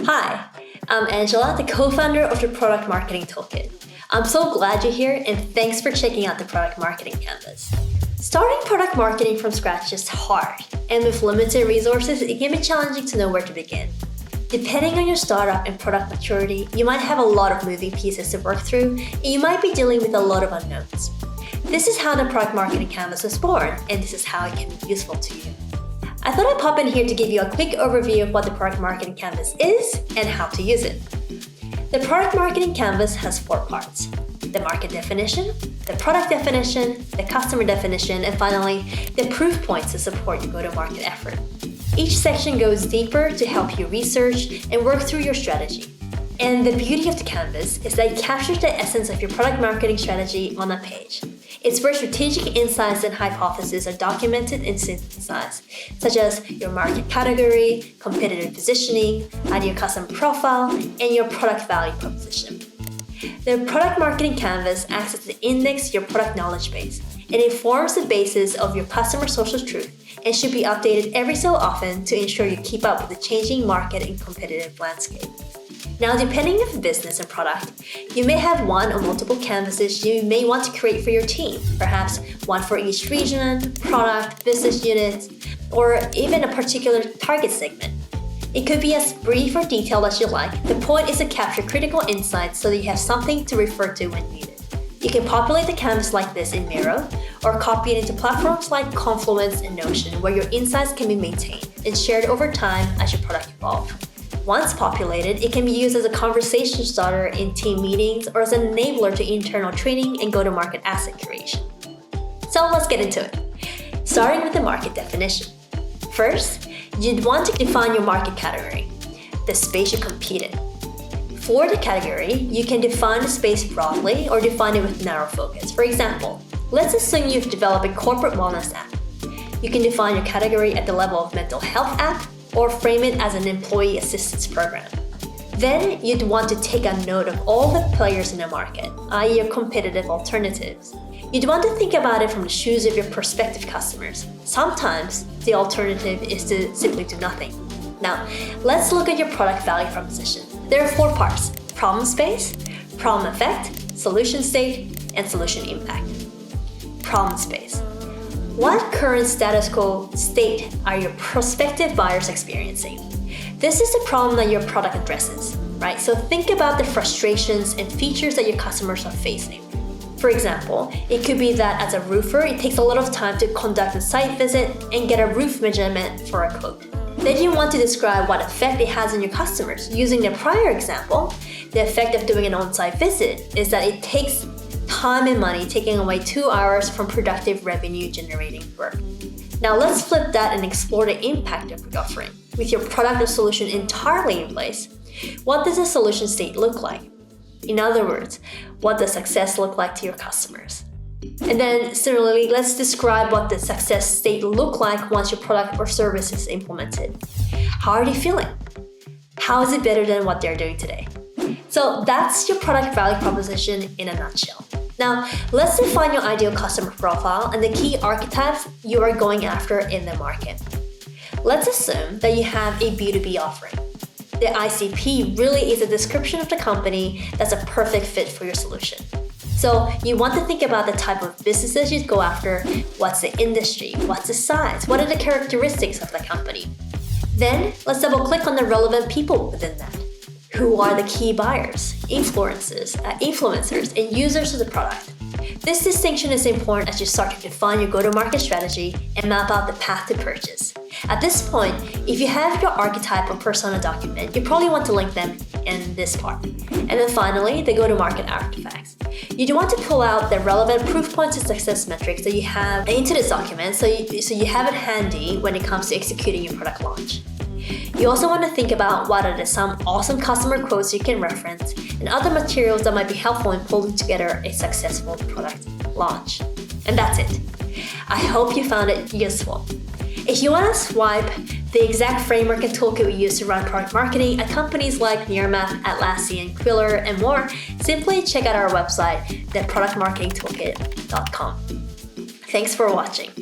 Hi, I'm Angela, the co-founder of the Product Marketing Toolkit. I'm so glad you're here and thanks for checking out the Product Marketing Canvas. Starting product marketing from scratch is hard, and with limited resources, it can be challenging to know where to begin. Depending on your startup and product maturity, you might have a lot of moving pieces to work through, and you might be dealing with a lot of unknowns. This is how the Product Marketing Canvas was born, and this is how it can be useful to you. I thought I'd pop in here to give you a quick overview of what the Product Marketing Canvas is and how to use it. The Product Marketing Canvas has 4 parts: the market definition, the product definition, the customer definition, and finally, the proof points to support your go-to-market effort. Each section goes deeper to help you research and work through your strategy. And the beauty of the canvas is that it captures the essence of your product marketing strategy on a page. It's where strategic insights and hypotheses are documented and synthesized, such as your market category, competitive positioning, ideal customer profile, and your product value proposition. The Product Marketing Canvas acts as the index to your product knowledge base. It forms the basis of your customer social truth and should be updated every so often to ensure you keep up with the changing market and competitive landscape. Now, depending on the business and product, you may have one or multiple canvases you may want to create for your team, perhaps one for each region, product, business unit, or even a particular target segment. It could be as brief or detailed as you like. The point is to capture critical insights so that you have something to refer to when needed. You can populate the canvas like this in Miro, or copy it into platforms like Confluence and Notion, where your insights can be maintained and shared over time as your product evolves. Once populated, it can be used as a conversation starter in team meetings or as an enabler to internal training and go-to-market asset creation. So let's get into it. Starting with the market definition. First, you'd want to define your market category, the space you compete in. For the category, you can define the space broadly or define it with narrow focus. For example, let's assume you've developed a corporate wellness app. You can define your category at the level of mental health app or frame it as an employee assistance program. Then you'd want to take a note of all the players in the market, i.e. your competitive alternatives. You'd want to think about it from the shoes of your prospective customers. Sometimes the alternative is to simply do nothing. Now, let's look at your product value proposition. There are 4 parts: problem space, problem effect, solution state, and solution impact. Problem space. What current status quo state are your prospective buyers experiencing? This is the problem that your product addresses, right? So think about the frustrations and features that your customers are facing. For example, it could be that as a roofer, it takes a lot of time to conduct a site visit and get a roof measurement for a quote. Then you want to describe what effect it has on your customers. Using the prior example, the effect of doing an on-site visit is that it takes time and money, taking away 2 hours from productive revenue generating work. Now let's flip that and explore the impact of your offering. With your product or solution entirely in place, what does the solution state look like? In other words, what does success look like to your customers? And then similarly, let's describe what the success state look like once your product or service is implemented. How are they feeling? How is it better than what they're doing today? So that's your product value proposition in a nutshell. Now, let's define your ideal customer profile and the key archetypes you are going after in the market. Let's assume that you have a B2B offering. The ICP really is a description of the company that's a perfect fit for your solution. So you want to think about the type of businesses you'd go after, what's the industry, what's the size, what are the characteristics of the company. Then let's double click on the relevant people within that. Who are the key buyers, influencers, and users of the product? This distinction is important as you start to define your go-to-market strategy and map out the path to purchase. At this point, if you have your archetype or persona document, you probably want to link them in this part. And then finally, the go-to-market artifacts. You do want to pull out the relevant proof points and success metrics that you have into this document so you have it handy when it comes to executing your product launch. You also want to think about what are some awesome customer quotes you can reference and other materials that might be helpful in pulling together a successful product launch. And that's it. I hope you found it useful. If you want to swipe the exact framework and toolkit we use to run product marketing at companies like Nearmap, Atlassian, Quiller, and more, simply check out our website, theproductmarketingtoolkit.com. Thanks for watching.